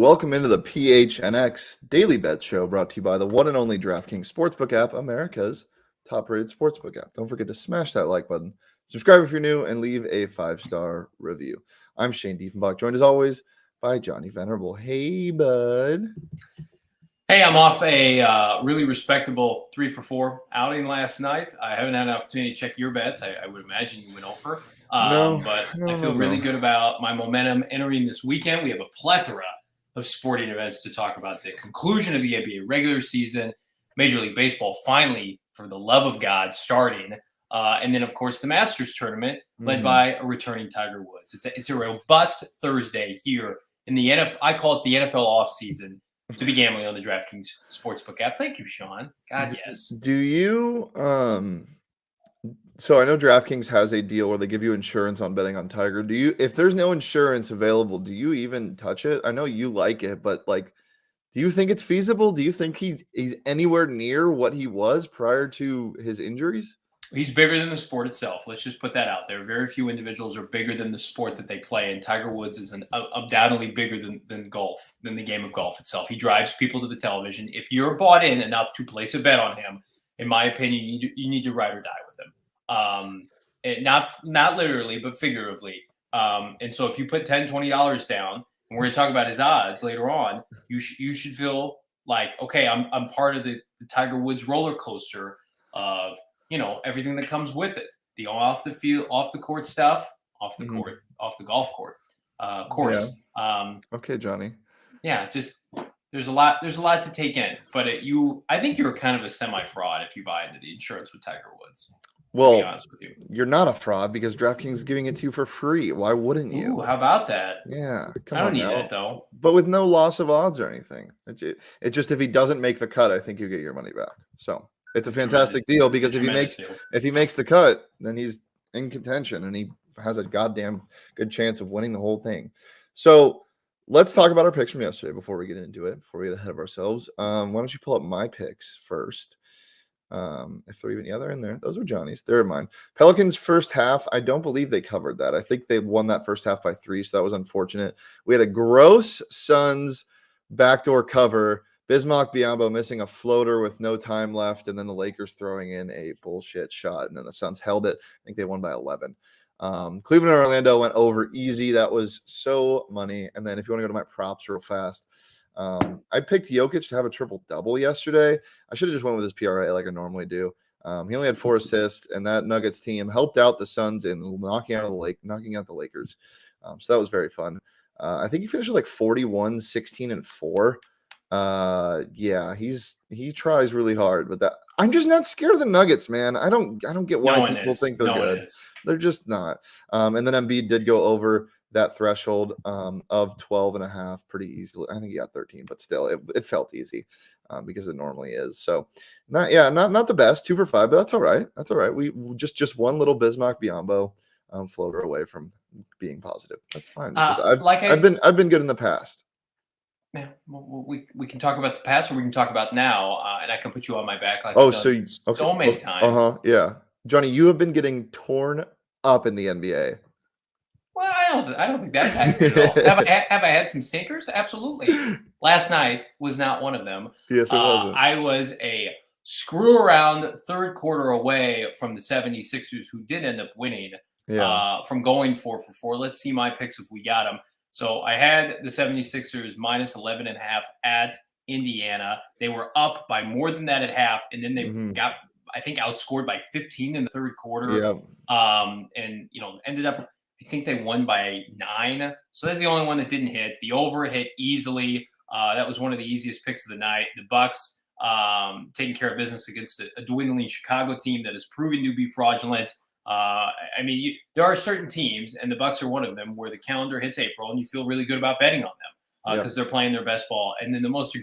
Welcome into the PHNX Daily Bet Show, brought to you by the one and only DraftKings Sportsbook app, America's top-rated sportsbook app. Don't forget to smash that like button, subscribe if you're new, and leave a 5-star review. I'm Shane Diefenbach, joined as always by Johnny Venerable. Hey, bud. Hey, I'm off a really respectable 3-for-4 outing last night. I haven't had an opportunity to check your bets. I would imagine you went over. But I feel really good about my momentum entering this weekend. We have a plethora of sporting events to talk about. The conclusion of the NBA regular season, Major League Baseball finally, for the love of God, starting. And then, of course, the Masters tournament led by a returning Tiger Woods. It's a robust Thursday here in the NFL. I call it the NFL offseason to be gambling on the DraftKings Sportsbook app. Thank you, Sean. God, yes. Do you so I know DraftKings has a deal where they give you insurance on betting on Tiger. Do you, if there's no insurance available, do you even touch it? I know you like it, but like, do you think it's feasible? Do you think he's anywhere near what he was prior to his injuries? He's bigger than the sport itself. Let's just put that out there. Very few individuals are bigger than the sport that they play, and Tiger Woods is undoubtedly bigger than golf, than the game of golf itself. He drives people to the television. If you're bought in enough to place a bet on him, in my opinion, you need to ride or die with him. Not literally, but figuratively. And so if you put $10, $20 down, and we're going to talk about his odds later on, you should feel like, okay, I'm part of the Tiger Woods roller coaster of, everything that comes with it. The off the field, off the court stuff, off the court, off the golf court, course. Yeah. Okay, Johnny. Yeah, just there's a lot to take in. But I think you're kind of a semi-fraud if you buy into the insurance with Tiger Woods. Well, to be honest with you, you're not a fraud because DraftKings is giving it to you for free. Why wouldn't you? Ooh, how about that? Yeah, I don't need that though. But with no loss of odds or anything. It's just if he doesn't make the cut, I think you get your money back. So it's a fantastic deal because if he makes the cut, then he's in contention and he has a goddamn good chance of winning the whole thing. So let's talk about our picks from yesterday before we get into it, before we get ahead of ourselves. Why don't you pull up my picks first? If they're even, they're in there. Those are Johnny's. They're mine. Pelicans first half. I don't believe they covered that. I think they won that first half by 3, so that was unfortunate. We had a gross Suns backdoor cover. Bismack Biyombo missing a floater with no time left, and then the Lakers throwing in a bullshit shot, and then the Suns held it. I think they won by 11. Cleveland and Orlando went over easy. That was so money. And then if you want to go to my props real fast, I picked JOKIC to have a triple-double yesterday. I should have just went with his PRA like I normally do. He only had 4 assists, and that Nuggets team helped out the Suns in knocking out the Lakers. So that was very fun. I think he finished with like 41, 16, and 4. Yeah, he tries really hard, but I'm just not scared of the Nuggets, man. I don't get why people think they're good. They're just not. And then EMBIID did go over that threshold of 12.5 pretty easily. I think he got 13, but still it felt easy because it normally is. So not the best, 2 for 5, but that's all right. That's all right. We just one little Bismack Biyombo floater away from being positive. That's fine. I've been good in the past. Yeah, well, we can talk about the past, or we can talk about now, and I can put you on my back like so many times. Yeah, Johnny, you have been getting torn up in the NBA. Well, I don't think that's happened at all. Have I had some stinkers? Absolutely. Last night was not one of them. Yes, it wasn't. I was a screw around third quarter away from the 76ers, who did end up winning from going 4 for 4. Let's see my picks if we got them. So I had the 76ers minus 11.5 at Indiana. They were up by more than that at half, and then they got, I think, outscored by 15 in the third quarter. And ended up, I think they won by 9. So that's the only one that didn't hit. The over hit easily. That was one of the easiest picks of the night. The Bucks taking care of business against a dwindling Chicago team that is proving to be fraudulent. There are certain teams, and the Bucks are one of them, where the calendar hits April and you feel really good about betting on them because they're playing their best ball. And then the most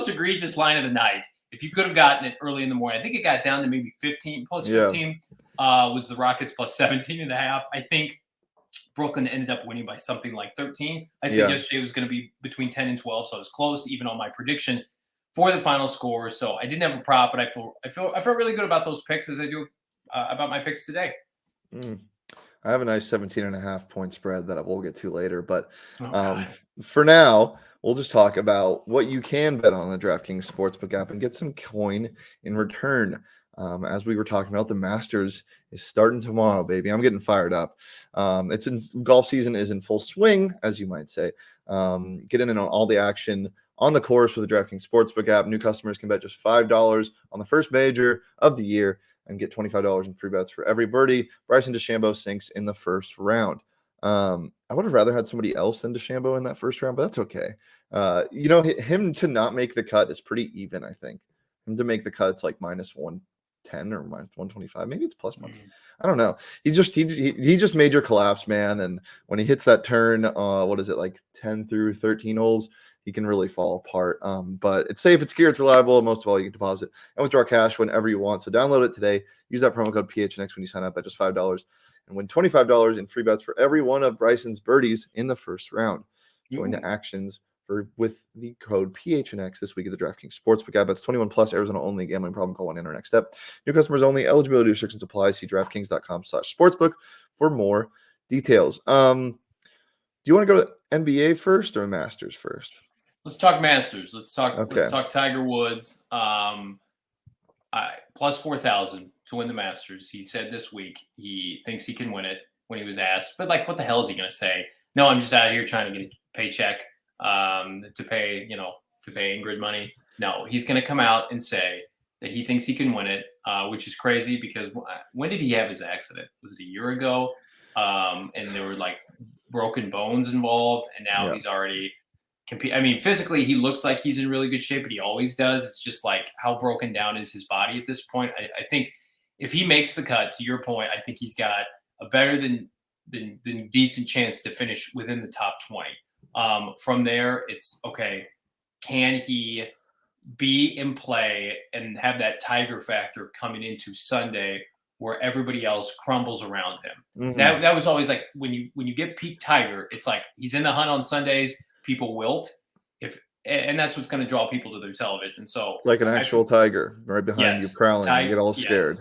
egregious line of the night, if you could have gotten it early in the morning, I think it got down to maybe 15 plus 15, was the Rockets plus 17.5. I think Brooklyn ended up winning by something like 13. I said yesterday it was going to be between 10 and 12, so I was close even on my prediction for the final score. So I didn't have a prop, but I felt really good about those picks as I do about my picks today. I have a nice 17.5 point spread that we'll get to later, but for now, we'll just talk about what you can bet on the DraftKings Sportsbook app and get some coin in return. As we were talking about, the Masters is starting tomorrow, baby. I'm getting fired up. Golf season is in full swing, as you might say. Get in on all the action on the course with the DraftKings Sportsbook app. New customers can bet just $5 on the first major of the year and get $25 in free bets for every birdie Bryson DeChambeau sinks in the first round. I would have rather had somebody else than DeChambeau in that first round, but that's okay. Him to not make the cut is pretty even, I think. Him to make the cut, it's like minus 110 or minus 125. Maybe it's plus 1. I don't know. He just major collapse, man. And when he hits that turn, what is it, like 10 through 13 holes, he can really fall apart. But it's safe, it's secure, it's reliable. Most of all, you can deposit and withdraw cash whenever you want. So download it today. Use that promo code PHNX when you sign up at just $5 and win $25 in free bets for every one of Bryson's birdies in the first round. Join the actions with the code PHNX this week at the DraftKings Sportsbook app. That's 21 plus, Arizona only. Gambling problem, call 1-800 next step. New customers only. Eligibility restrictions apply. See DraftKings.com/sportsbook for more details. Do you want to go to NBA first or Masters first? Let's talk Masters. Let's talk Tiger Woods. Plus 4,000 to win the Masters. He said this week he thinks he can win it when he was asked. But what the hell is he going to say? No, I'm just out here trying to get a paycheck to pay Ingrid money. No, he's going to come out and say that he thinks he can win it, which is crazy because when did he have his accident? Was it a year ago? And there were broken bones involved, and now he's already compete. I mean, physically he looks like he's in really good shape, but he always does. It's just how broken down is his body at this point. I think if he makes the cut, to your point, I think he's got a better than decent chance to finish within the top 20. From there, it's okay. Can he be in play and have that Tiger factor coming into Sunday where everybody else crumbles around him? That was always when you get peak Tiger, it's he's in the hunt on Sundays. People wilt, and that's what's going to draw people to their television. So it's like an actual tiger right behind you prowling. You get all scared.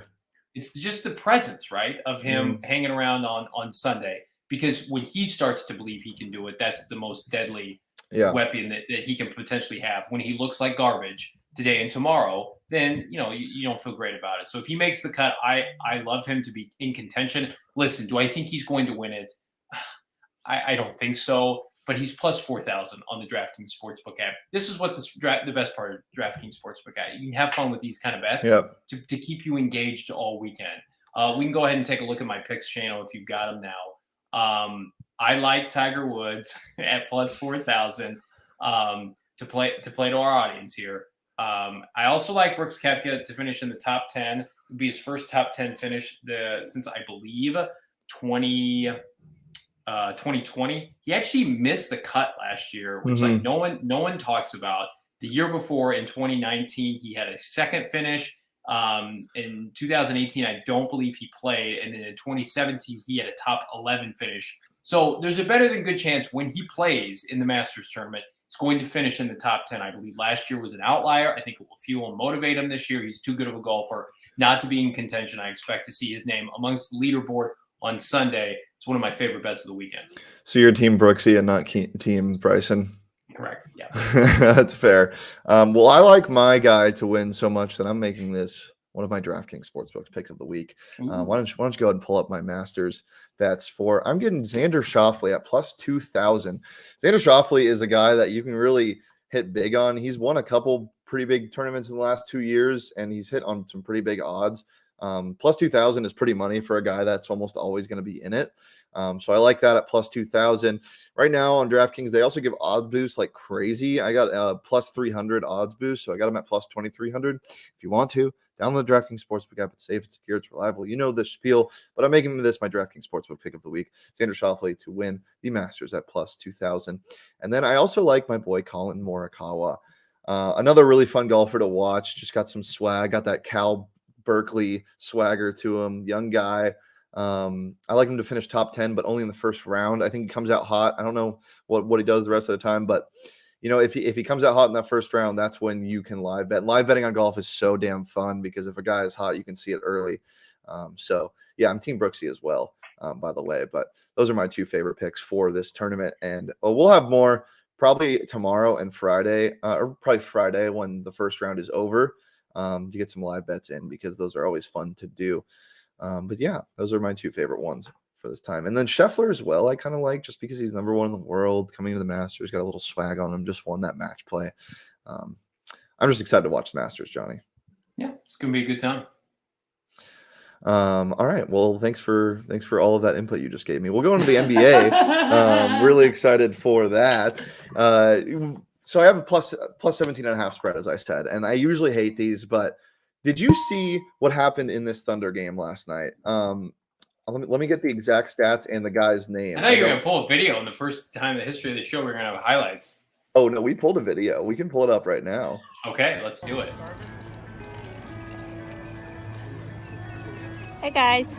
It's just the presence, right, of him hanging around on Sunday. Because when he starts to believe he can do it, that's the most deadly weapon that he can potentially have. When he looks like garbage today and tomorrow, then you don't feel great about it. So if he makes the cut, I love him to be in contention. Listen, do I think he's going to win it? I don't think so. But he's plus 4,000 on the DraftKings Sportsbook app. This is what the best part of DraftKings Sportsbook app. You can have fun with these kind of bets to keep you engaged all weekend. We can go ahead and take a look at my picks channel if you've got them now. I like Tiger Woods at plus 4,000 to play to our audience here. I also like Brooks Koepka to finish in the top 10. It would be his first top 10 finish since I believe 2020. He actually missed the cut last year, which no one talks about. The year before in 2019, he had a second finish. In 2018, I don't believe he played. And then in 2017, he had a top 11 finish. So there's a better than good chance when he plays in the Masters tournament, it's going to finish in the top 10. I believe last year was an outlier. I think it will fuel and motivate him this year. He's too good of a golfer not to be in contention. I expect to see his name amongst the leaderboard on Sunday. It's one of my favorite bets of the weekend. So you're team Brooksy and not team Bryson? Correct. Yeah. That's fair. Well, I like my guy to win so much that I'm making this one of my DraftKings Sportsbook picks of the week. Why don't you go ahead and pull up my Masters bets for? I'm getting Xander Schauffele at plus 2,000. Xander Schauffele is a guy that you can really hit big on. He's won a couple pretty big tournaments in the last 2 years, and he's hit on some pretty big odds. Plus 2,000 is pretty money for a guy that's almost always going to be in it. So I like that at plus 2,000. Right now on DraftKings, they also give odds boosts like crazy. I got a plus 300 odds boost, so I got them at plus 2,300. If you want to, download the DraftKings Sportsbook app. It's safe, it's secure, it's reliable. You know the spiel, but I'm making this my DraftKings Sportsbook pick of the week. Xander Schauffele to win the Masters at plus 2,000. And then I also like my boy Colin Morikawa. Another really fun golfer to watch. Just got some swag, got that Cal Berkeley swagger to him. Young guy. I like him to finish top 10, but only in the first round. I think he comes out hot. I don't know what he does the rest of the time, but if he comes out hot in that first round, that's when you can live bet. Live betting on golf is so damn fun because if a guy is hot, you can see it early. So yeah, I'm Team Brooksy as well, by the way. But those are my two favorite picks for this tournament, and we'll have more probably tomorrow and Friday, or probably Friday when the first round is over, to get some live bets in because those are always fun to do. But yeah, those are my two favorite ones for this time. And then Scheffler as well, I kind of like just because he's number one in the world, coming to the Masters, got a little swag on him, just won that match play. I'm just excited to watch the Masters, Johnny. Yeah, it's gonna be a good time. All right. Well, thanks for all of that input you just gave me. We'll go into the NBA. Really excited for that. So I have a plus 17.5 spread, as I said, and I usually hate these, but did you see what happened in this Thunder game last night? Let me get the exact stats and the guy's name. I thought you were going to pull a video, and the first time in the history of the show, we're going to have highlights. Oh, no, we pulled a video. We can pull it up right now. Okay, let's do it. Hey, guys.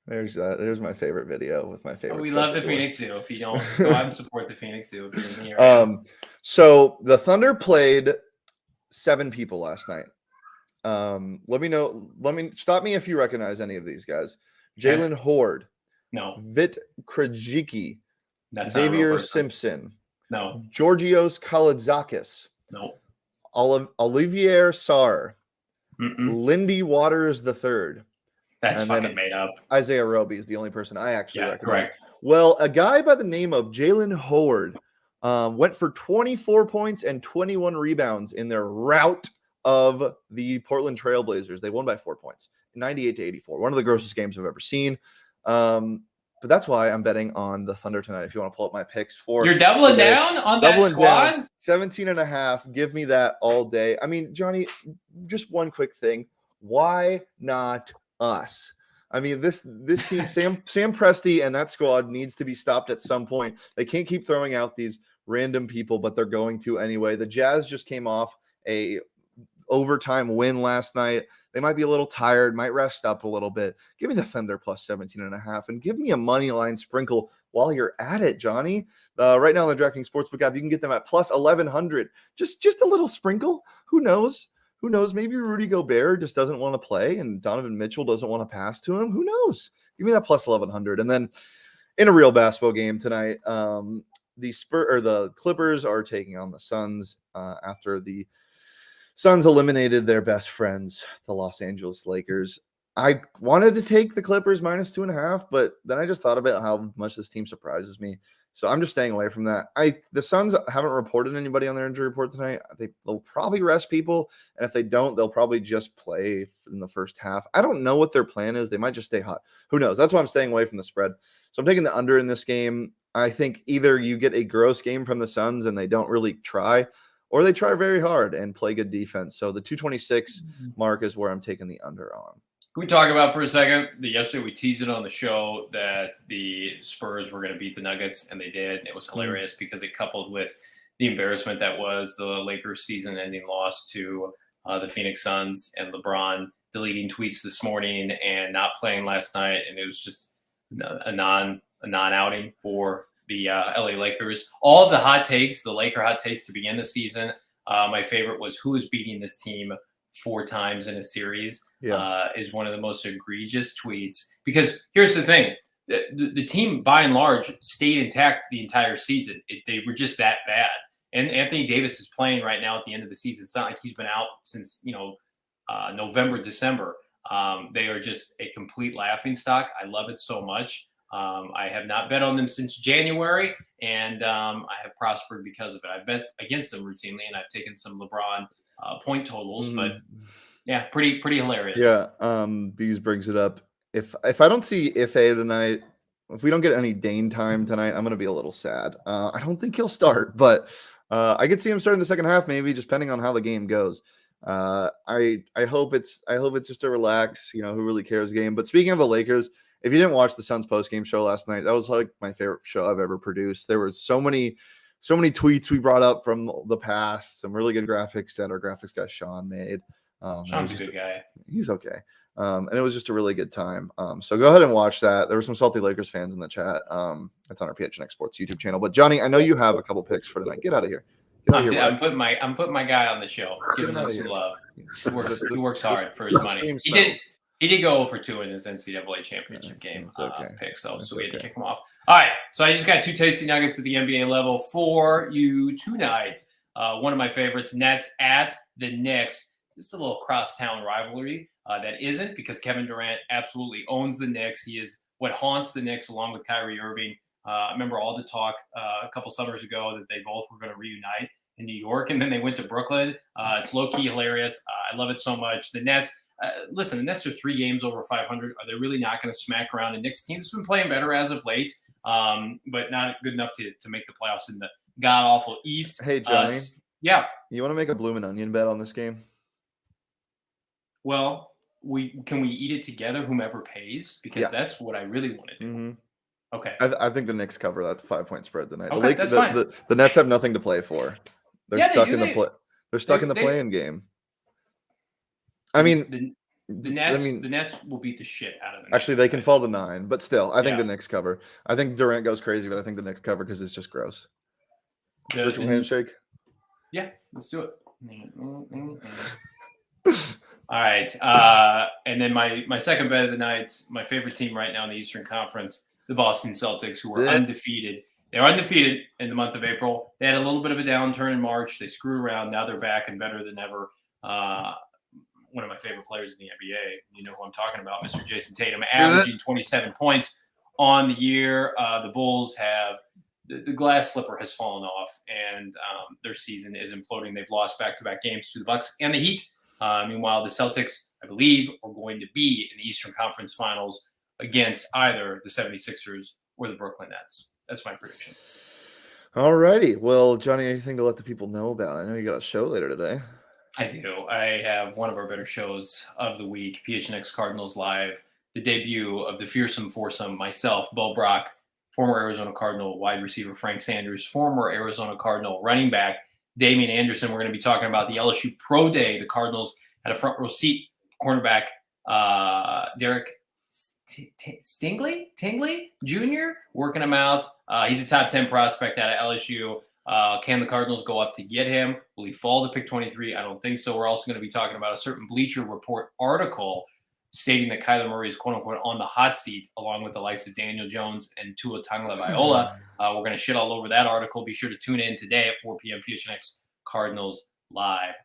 There's my favorite video with my favorite. We love the Phoenix Zoo. If you don't, go out and support the Phoenix Zoo if you're in here. So the Thunder played 7 people last night. Let me stop me if you recognize any of these guys. Jalen Horde. No. Vit Krajicki. That's Xavier Simpson. No. Georgios Kaladzakis. No. Olivier Sarr. Mm-mm. Lindy Waters III. That's and fucking made up. Isaiah Roby is the only person I actually recognize. Correct. Well, a guy by the name of Jalen Horde went for 24 points and 21 rebounds in their rout of the Portland Trailblazers. They won by 4 points, 98-84. One of the grossest games I've ever seen. But that's why I'm betting on the Thunder tonight. If you want to pull up my picks for you're doubling down on that squad? 17.5. Give me that all day. I mean, Johnny, just one quick thing. Why not us? I mean, this team, Sam Presti and that squad needs to be stopped at some point. They can't keep throwing out these random people, but they're going to anyway. The Jazz just came off a overtime win last night. They might be a little tired, might rest up a little bit. Give me the Thunder plus 17.5 and give me a money line sprinkle while you're at it, Johnny. Right now on the DraftKings Sportsbook app, you can get them at plus 1,100. Just a little sprinkle. Who knows? Who knows? Maybe Rudy Gobert just doesn't want to play and Donovan Mitchell doesn't want to pass to him. Who knows? Give me that plus 1,100. And then in a real basketball game tonight, the Clippers are taking on the Suns after the Suns eliminated their best friends, the Los Angeles Lakers. I wanted to take the Clippers minus 2.5, but then I just thought about how much this team surprises me. So I'm just staying away from that. The Suns haven't reported anybody on their injury report tonight. They'll probably rest people, and if they don't, they'll probably just play in the first half. I don't know what their plan is. They might just stay hot. Who knows? That's why I'm staying away from the spread. So I'm taking the under in this game. I think either you get a gross game from the Suns and they don't really try, or they try very hard and play good defense. So the 226 mark is where I'm taking the under on. Can we talk about for a second? Yesterday we teased it on the show that the Spurs were going to beat the Nuggets, and they did. It was hilarious because it coupled with the embarrassment that was the Lakers season-ending loss to the Phoenix Suns, and LeBron deleting tweets this morning and not playing last night, and it was just a non-outing for the LA Lakers. All of the hot takes, the Laker hot takes to begin the season. My favorite was who is beating this team 4 times in a series is one of the most egregious tweets. Because here's the thing. The team, by and large, stayed intact the entire season. They were just that bad. And Anthony Davis is playing right now at the end of the season. It's not like he's been out since, November, December. They are just a complete laughingstock. I love it so much. I have not bet on them since January, and I have prospered because of it. I bet against them routinely, and I've taken some LeBron point totals, but yeah, pretty hilarious. Yeah, Bees brings it up. If I don't see Ife tonight, if we don't get any Dane time tonight, I'm gonna be a little sad. I don't think he'll start, but I could see him starting the second half, maybe, just depending on how the game goes. I hope it's just a relax, who really cares game. But speaking of the Lakers, if you didn't watch the Suns post-game show last night, that was like my favorite show I've ever produced. There were so many tweets we brought up from the past, some really good graphics that our graphics guy Sean made. Sean's a good guy. He's okay. And it was just a really good time. So go ahead and watch that. There were some salty Lakers fans in the chat. It's on our PHNX Sports YouTube channel. But Johnny, I know you have a couple picks for tonight. Get out of here. I'm putting my guy on the show. Giving him some love. He works hard for his money. He did go over 2 in his NCAA championship game pick, so we had to kick him off. All right, so I just got 2 tasty nuggets at the NBA level for you tonight. One of my favorites, Nets at the Knicks. Just a little crosstown rivalry that isn't, because Kevin Durant absolutely owns the Knicks. He is what haunts the Knicks along with Kyrie Irving. I remember all the talk a couple summers ago that they both were going to reunite in New York, and then they went to Brooklyn. It's low-key hilarious. I love it so much. The Nets, listen, the Nets are 3 games over 500. Are they really not going to smack around a Knicks team that's been playing better as of late, but not good enough to make the playoffs in the god-awful East? Hey, Johnny. Yeah. You want to make a bloomin' onion bet on this game? Well, can we eat it together, whomever pays? Because that's what I really want to do. Mm-hmm. Okay. I think the Knicks cover that 5-point spread tonight. Okay, that's fine. The Nets have nothing to play for. They're stuck in the play-in game. I mean, the Nets will beat the shit out of them. Actually, they can fall to 9, but still, I think the Knicks cover. I think Durant goes crazy, but I think the Knicks cover because it's just gross. Virtual handshake? Yeah, let's do it. All right. And then my second bet of the night, my favorite team right now in the Eastern Conference, the Boston Celtics, who are undefeated. They're undefeated in the month of April. They had a little bit of a downturn in March. They screwed around. Now they're back and better than ever. One of my favorite players in the NBA. You know who I'm talking about, Mr. Jason Tatum, averaging 27 points on the year. The Bulls have the glass slipper has fallen off, and their season is imploding. They've lost back-to-back games to the Bucks and the Heat. Meanwhile, the Celtics, I believe, are going to be in the Eastern Conference Finals against either the 76ers or the Brooklyn Nets. That's my prediction. All righty. Well, Johnny, anything to let the people know about? I know you got a show later today. I do. I have one of our better shows of the week, PHNX Cardinals Live, the debut of the fearsome foursome, myself, Bo Brock, former Arizona Cardinal wide receiver Frank Sanders, former Arizona Cardinal running back Damian Anderson. We're going to be talking about the LSU Pro Day. The Cardinals had a front row seat. Cornerback Derek Tingley Jr. working him out. He's a top 10 prospect out of LSU. Can the Cardinals go up to get him? Will he fall to pick 23? I don't think so. We're also going to be talking about a certain Bleacher Report article stating that Kyler Murray is quote-unquote on the hot seat along with the likes of Daniel Jones and Tua Tagovailoa. We're going to shit all over that article. Be sure to tune in today at 4 p.m. PHNX Cardinals Live.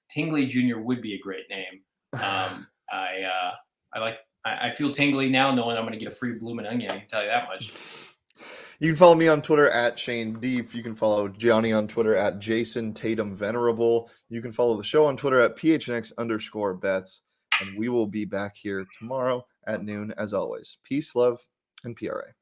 Tingley Jr. would be a great name. I feel tingly now knowing I'm going to get a free bloomin' onion. I can tell you that much. You can follow me on Twitter at Shane Deef. You can follow Johnny on Twitter at Jason Tatum Venerable. You can follow the show on Twitter at PHNX_bets. And we will be back here tomorrow at noon as always. Peace, love, and PRA.